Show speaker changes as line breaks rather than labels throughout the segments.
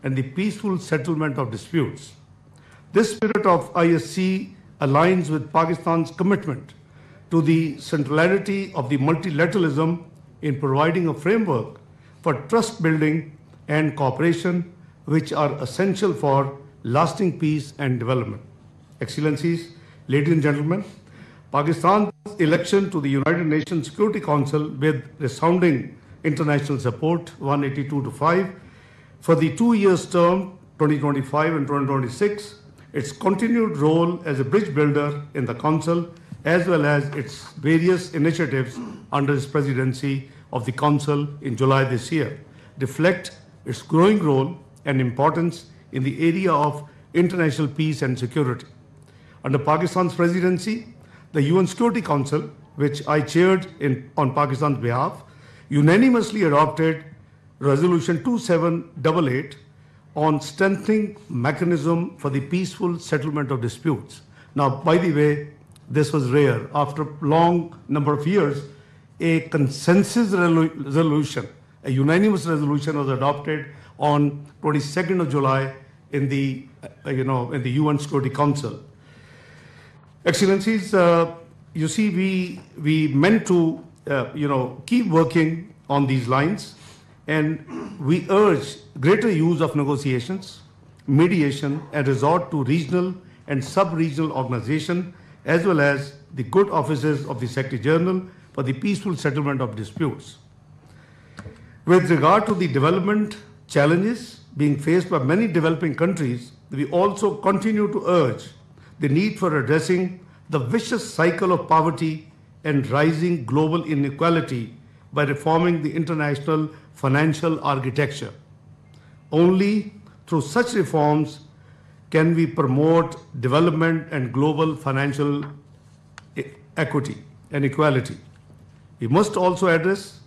and the peaceful settlement of disputes. This spirit of ISC aligns with Pakistan's commitment to the centrality of the multilateralism in providing a framework for trust building and cooperation, which are essential for lasting peace and development. Excellencies, ladies and gentlemen, Pakistan's election to the United Nations Security Council with resounding international support, 182 to 5, for the 2 years term, 2025 and 2026, its continued role as a bridge builder in the Council, as well as its various initiatives under its presidency of the Council in July this year, reflect its growing role and importance in the area of international peace and security. Under Pakistan's presidency, the UN Security Council, which I chaired on Pakistan's behalf, unanimously adopted Resolution 2788 on strengthening mechanism for the peaceful settlement of disputes. Now, by the way, this was rare. After a long number of years, a consensus resolution, a unanimous resolution was adopted on 22nd of July in the UN Security Council. Excellencies, you see, we meant to keep working on these lines, and we urge greater use of negotiations, mediation, and resort to regional and sub-regional organization, as well as the good offices of the Secretary General for the peaceful settlement of disputes. With regard to the development challenges being faced by many developing countries, we also continue to urge the need for addressing the vicious cycle of poverty and rising global inequality by reforming the international financial architecture. Only through such reforms can we promote development and global financial equity and equality. We must also address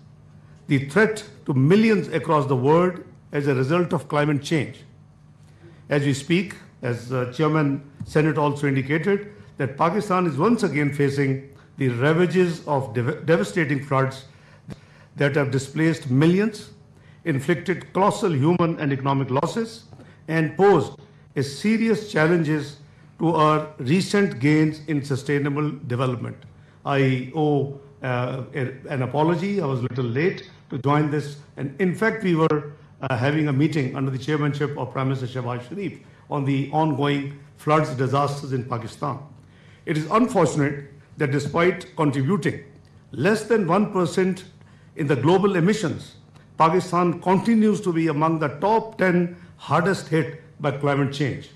the threat to millions across the world as a result of climate change. As we speak, as Chairman Senate also indicated, that Pakistan is once again facing the ravages of devastating floods that have displaced millions, inflicted colossal human and economic losses, and posed a serious challenges to our recent gains in sustainable development. I owe an apology. I was a little late to join this. And in fact, we were having a meeting under the chairmanship of Prime Minister Shehbaz Sharif on the ongoing floods disasters in Pakistan. It is unfortunate that despite contributing less than 1% in the global emissions, Pakistan continues to be among the top 10 hardest hit by climate change.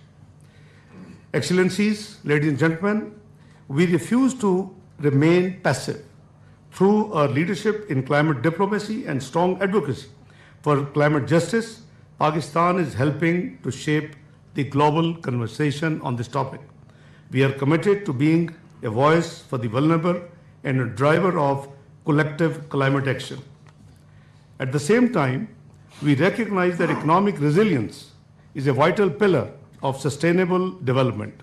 Excellencies, ladies and gentlemen, we refuse to remain passive. Through our leadership in climate diplomacy and strong advocacy for climate justice, Pakistan is helping to shape the global conversation on this topic. We are committed to being a voice for the vulnerable and a driver of collective climate action. At the same time, we recognize that economic resilience is a vital pillar of sustainable development.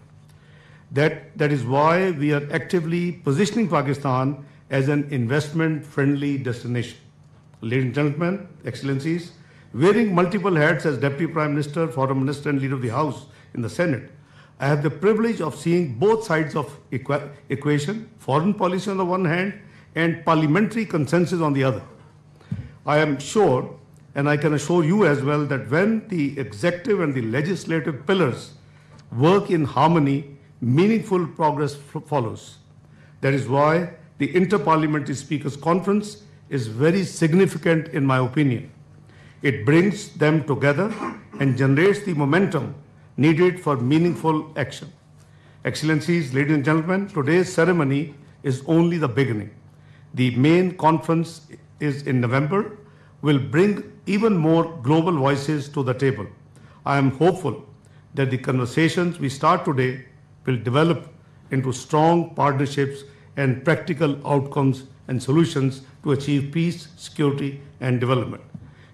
That is why we are actively positioning Pakistan as an investment-friendly destination. Ladies and gentlemen, Excellencies, wearing multiple hats as Deputy Prime Minister, Foreign Minister, and Leader of the House in the Senate, I have the privilege of seeing both sides of equation, foreign policy on the one hand and parliamentary consensus on the other. I am sure, and I can assure you as well, that when the executive and the legislative pillars work in harmony, meaningful progress follows. That is why the Inter-Parliamentary Speakers Conference is very significant in my opinion. It brings them together and generates the momentum needed for meaningful action. Excellencies, ladies and gentlemen, today's ceremony is only the beginning. The main conference is in November, will bring even more global voices to the table. I am hopeful that the conversations we start today will develop into strong partnerships and practical outcomes and solutions to achieve peace, security, and development.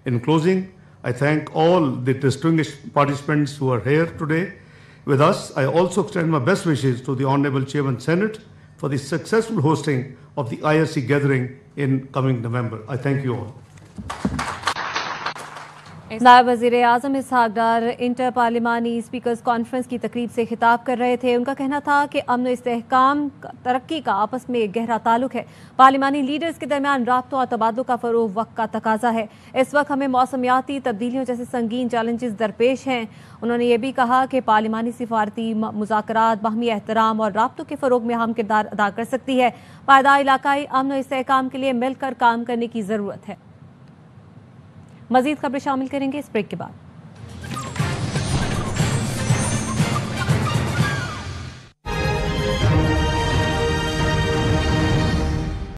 In closing, I thank all the distinguished participants who are here today with us. I also extend my best wishes to the Honorable Chairman Senate for the successful hosting of the ISC gathering in coming November. I thank you all.
नायब वज़ीर आज़म इसहाक डार inter पार्लिमानी speakers conference की तकरीब से खिताब कर रहे थे। उनका कहना था कि अमन इस्तेहकाम तरक्की का आपस में गहरा ताल्लुक है। पार्लिमानी लीडर्स के दरमियान राब्तों और तबादलों का फरोग वक्त का तकाजा है। इस वक्त हमें मौसमियाती तब्दीलियों जैसे संगीन चैलेंजेस दरपेश हैं। उन्होंने ये भी कहा कि पार्लिमानी सिफारती मुज़ाकरात बाहमी एहतराम और राब्तों के फरोग में अहम किरदार अदा कर सकती है। पायदार इलाकाई अमन और इस्तेहकाम के लिए मिलकर काम करने की ज़रूरत है। मजीद खबरें शामिल करेंगे इस ब्रेक के बाद।